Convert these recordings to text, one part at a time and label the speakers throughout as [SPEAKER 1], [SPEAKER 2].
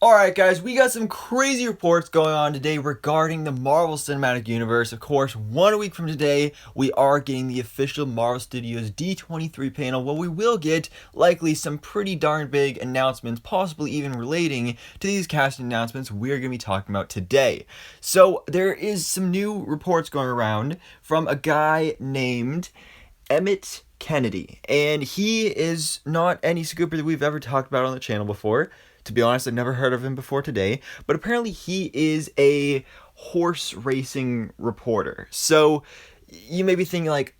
[SPEAKER 1] Alright guys, we got some crazy reports going on today regarding the Marvel Cinematic Universe. Of course, 1 week from today, we are getting the official Marvel Studios D23 panel, where we will get likely some pretty darn big announcements, possibly even relating to these casting announcements we're going to be talking about today. So, there is some new reports going around from a guy named Emmett Kennedy, and he is not any scooper that we've ever talked about on the channel before. To be honest, I've never heard of him before today, but apparently he is a horse racing reporter. So you may be thinking like,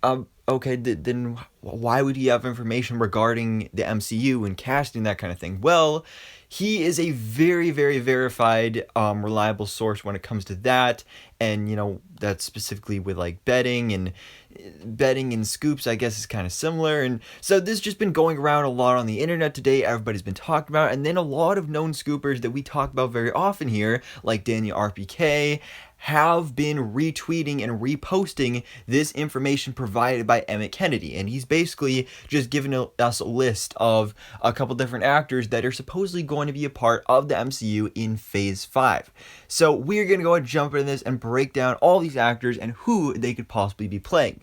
[SPEAKER 1] okay, then why would he have information regarding the MCU and casting, that kind of thing? Well, he is a very, very verified, reliable source when it comes to that, and that's specifically with like betting and scoops, I guess, is kind of similar. And so this has just been going around a lot on the internet today. Everybody's been talking about it. And then a lot of known scoopers that we talk about very often here, like Daniel RPK, have been retweeting and reposting this information provided by Emmett Kennedy. And he's basically just given us a list of a couple different actors that are supposedly going to be a part of the MCU in Phase 5. So we're going to go and jump into this and break down all these actors and who they could possibly be playing.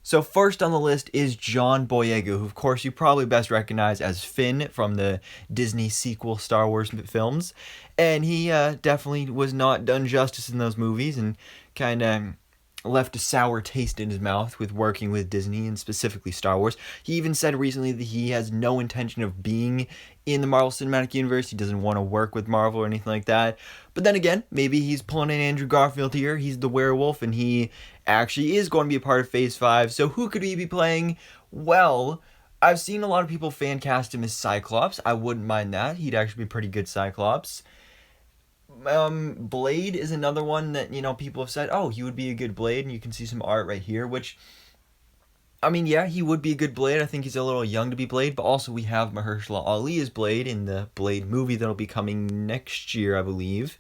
[SPEAKER 1] So first on the list is John Boyega, who of course you probably best recognize as Finn from the Disney sequel Star Wars films. And he definitely was not done justice in those movies and kind of left a sour taste in his mouth with working with Disney and specifically Star Wars. He even said recently that he has no intention of being in the Marvel Cinematic Universe. He doesn't want to work with Marvel or anything like that. But then again, maybe he's pulling in Andrew Garfield here. He's the werewolf and he actually is going to be a part of Phase 5. So who could he be playing? Well, I've seen a lot of people fan cast him as Cyclops. I wouldn't mind that. He'd actually be pretty good Cyclops. Blade is another one that, people have said, oh, he would be a good Blade, and you can see some art right here, which, I mean, yeah, he would be a good Blade. I think he's a little young to be Blade, but also we have Mahershala Ali as Blade in the Blade movie that'll be coming next year, I believe.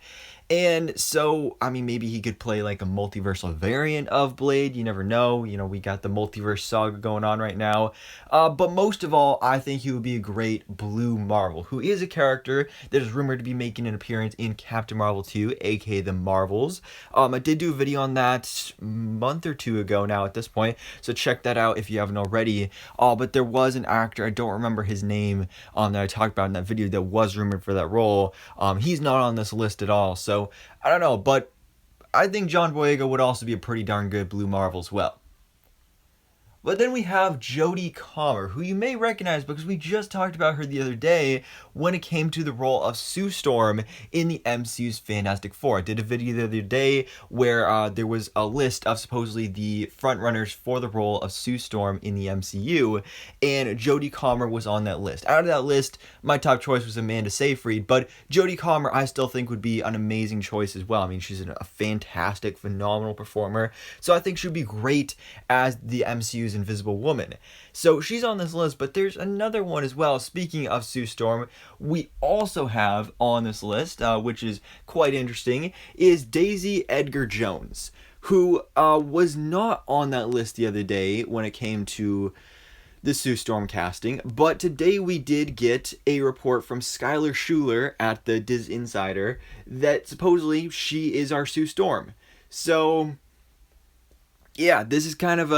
[SPEAKER 1] And so, I mean, maybe he could play like a multiversal variant of Blade. You never know. We got the multiverse saga going on right now. But most of all, I think he would be a great Blue Marvel, who is a character that is rumored to be making an appearance in Captain Marvel 2, aka The Marvels. I did do a video on that a month or two ago now at this point, so check that out if you haven't already. But there was an actor, I don't remember his name, that I talked about in that video that was rumored for that role. He's not on this list at all, so I don't know, but I think John Boyega would also be a pretty darn good Blue Marvel as well. But then we have Jodie Comer, who you may recognize because we just talked about her the other day when it came to the role of Sue Storm in the MCU's Fantastic Four. I did a video the other day where there was a list of supposedly the frontrunners for the role of Sue Storm in the MCU, and Jodie Comer was on that list. Out of that list, my top choice was Amanda Seyfried, but Jodie Comer I still think would be an amazing choice as well. I mean, she's a fantastic, phenomenal performer, so I think she'd be great as the MCU's Invisible Woman. So she's on this list, but there's another one as well. Speaking of Sue Storm, we also have on this list, which is quite interesting, is Daisy Edgar Jones, who was not on that list the other day when it came to the Sue Storm casting, but today we did get a report from Skylar Schuler at the Diz Insider that supposedly she is our Sue Storm. So yeah, this is kind of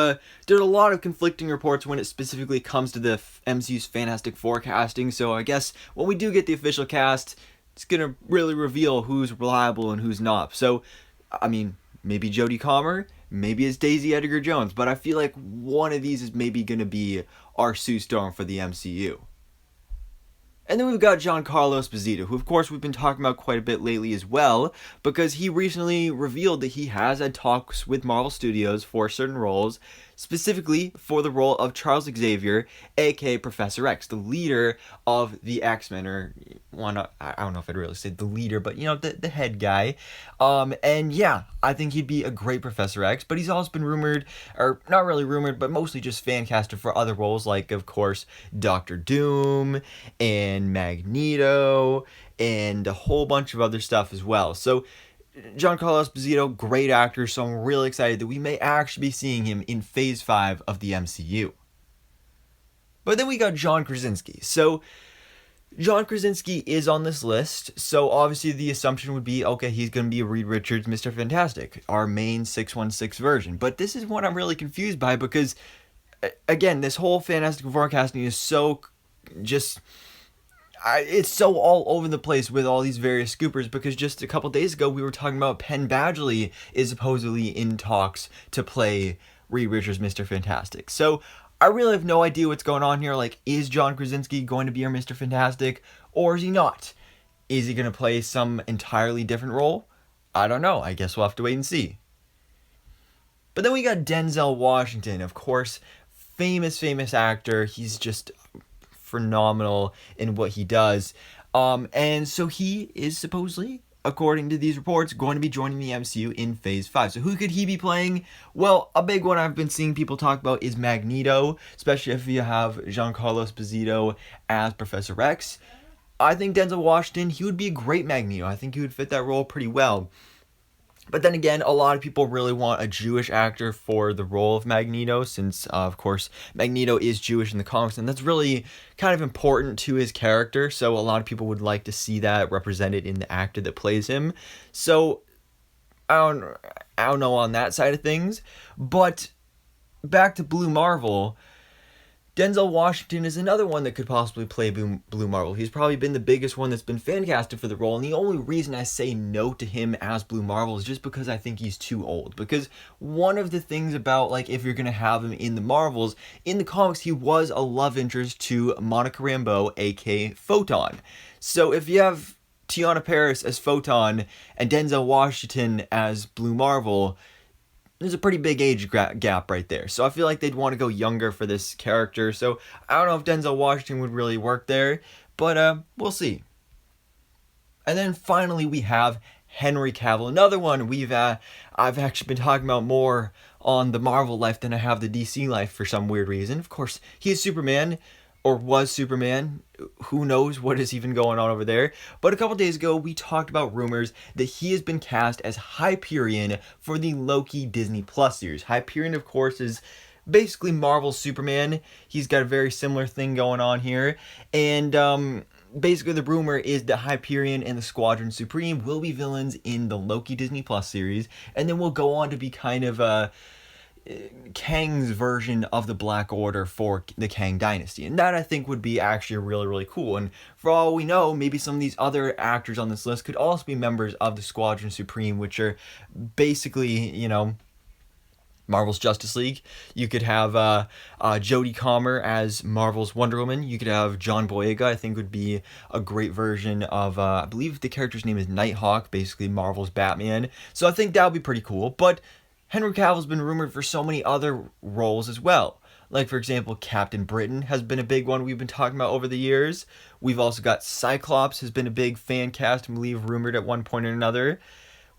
[SPEAKER 1] there's a lot of conflicting reports when it specifically comes to the MCU's Fantastic Four casting, so I guess when we do get the official cast, it's going to really reveal who's reliable and who's not. So, I mean, maybe Jodie Comer, maybe it's Daisy Edgar Jones, but I feel like one of these is maybe going to be our Sue Storm for the MCU. And then we've got Giancarlo Esposito, who of course we've been talking about quite a bit lately as well, because he recently revealed that he has had talks with Marvel Studios for certain roles, specifically for the role of Charles Xavier, aka Professor X, the leader of the X-Men, or I don't know if I'd really say the leader, but the head guy. And yeah, I think he'd be a great Professor X, but he's also been rumored, or not really rumored, but mostly just fan casted for other roles, like of course Doctor Doom and Magneto and a whole bunch of other stuff as well. So Giancarlo Esposito, great actor, so I'm really excited that we may actually be seeing him in Phase 5 of the MCU. But then we got John Krasinski. So John Krasinski is on this list, so obviously the assumption would be, okay, he's going to be Reed Richards' Mr. Fantastic, our main 616 version. But this is what I'm really confused by, because, again, this whole Fantastic Four casting is so just... it's so all over the place with all these various scoopers, because just a couple days ago we were talking about Penn Badgley is supposedly in talks to play Reed Richards' Mr. Fantastic. So I really have no idea what's going on here. Like, is John Krasinski going to be our Mr. Fantastic, or is he not? Is he going to play some entirely different role? I don't know. I guess we'll have to wait and see. But then we got Denzel Washington, of course, famous actor. He's just phenomenal in what he does. And so he is supposedly, according to these reports, going to be joining the MCU in Phase 5. So who could he be playing? Well, a big one I've been seeing people talk about is Magneto, especially if you have Giancarlo Esposito as Professor X. I think Denzel Washington, he would be a great Magneto. I think he would fit that role pretty well. But then again, a lot of people really want a Jewish actor for the role of Magneto, since, of course, Magneto is Jewish in the comics, and that's really kind of important to his character, so a lot of people would like to see that represented in the actor that plays him. So, I don't know on that side of things, but back to Blue Marvel, Denzel Washington is another one that could possibly play Blue Marvel. He's probably been the biggest one that's been fan casted for the role, and the only reason I say no to him as Blue Marvel is just because I think he's too old. Because one of the things about, like, if you're going to have him in the Marvels, in the comics he was a love interest to Monica Rambeau, aka Photon. So if you have Teyonah Parris as Photon and Denzel Washington as Blue Marvel, there's a pretty big age gap right there. So I feel like they'd want to go younger for this character. So I don't know if Denzel Washington would really work there, but we'll see. And then finally we have Henry Cavill, another one I've actually been talking about more on the Marvel life than I have the DC life for some weird reason. Of course, he is Superman, or was Superman. Who knows what is even going on over there. But a couple days ago, we talked about rumors that he has been cast as Hyperion for the Loki Disney Plus series. Hyperion, of course, is basically Marvel's Superman. He's got a very similar thing going on here. And basically the rumor is that Hyperion and the Squadron Supreme will be villains in the Loki Disney Plus series. And then will go on to be kind of Kang's version of the Black Order for the Kang Dynasty, and that I think would be actually really cool. And for all we know, maybe some of these other actors on this list could also be members of the Squadron Supreme, which are basically, you know, Marvel's Justice League. You could have Jodie Comer as Marvel's Wonder Woman. You could have John Boyega, I think would be a great version of, I believe the character's name is Nighthawk, basically Marvel's Batman. So I think that would be pretty cool. But Henry Cavill's been rumored for so many other roles as well. Like, for example, Captain Britain has been a big one we've been talking about over the years. We've also got Cyclops has been a big fan cast, I believe, rumored at one point or another.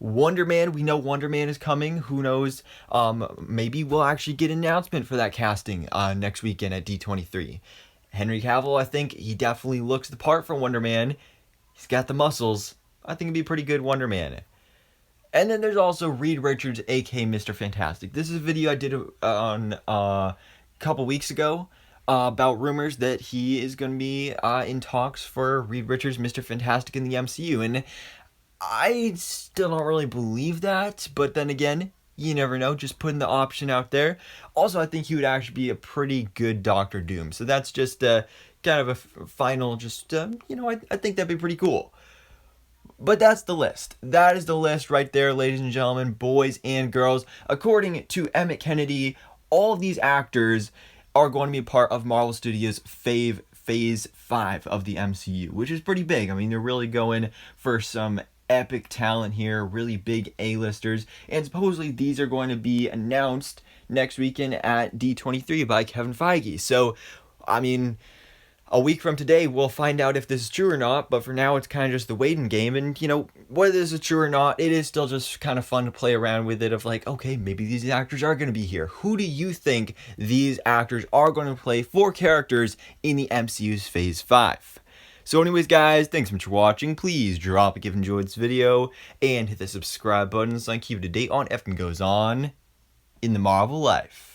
[SPEAKER 1] Wonder Man, we know Wonder Man is coming. Who knows? Maybe we'll actually get an announcement for that casting next weekend at D23. Henry Cavill, I think he definitely looks the part for Wonder Man. He's got the muscles. I think it'd be a pretty good Wonder Man. And then there's also Reed Richards, aka Mr. Fantastic. This is a video I did on a couple weeks ago about rumors that he is going to be in talks for Reed Richards, Mr. Fantastic in the MCU. And I still don't really believe that, but then again, you never know, just putting the option out there. Also, I think he would actually be a pretty good Doctor Doom. So that's just kind of a final, just, you know, I think that'd be pretty cool. But that's the list. That is the list right there, ladies and gentlemen, boys and girls. According to Emmett Kennedy, all of these actors are going to be part of Marvel Studios' Phase 5 of the MCU, which is pretty big. I mean, they're really going for some epic talent here, really big A-listers, and supposedly these are going to be announced next weekend at D23 by Kevin Feige. So, I mean, a week from today, we'll find out if this is true or not, but for now, it's kind of just the waiting game, and, you know, whether this is true or not, it is still just kind of fun to play around with it of like, okay, maybe these actors are going to be here. Who do you think these actors are going to play for characters in the MCU's Phase 5? So anyways, guys, thanks so much for watching. Please drop a like if you enjoyed this video, and hit the subscribe button so I can keep you up to date on everything goes on in the Marvel life.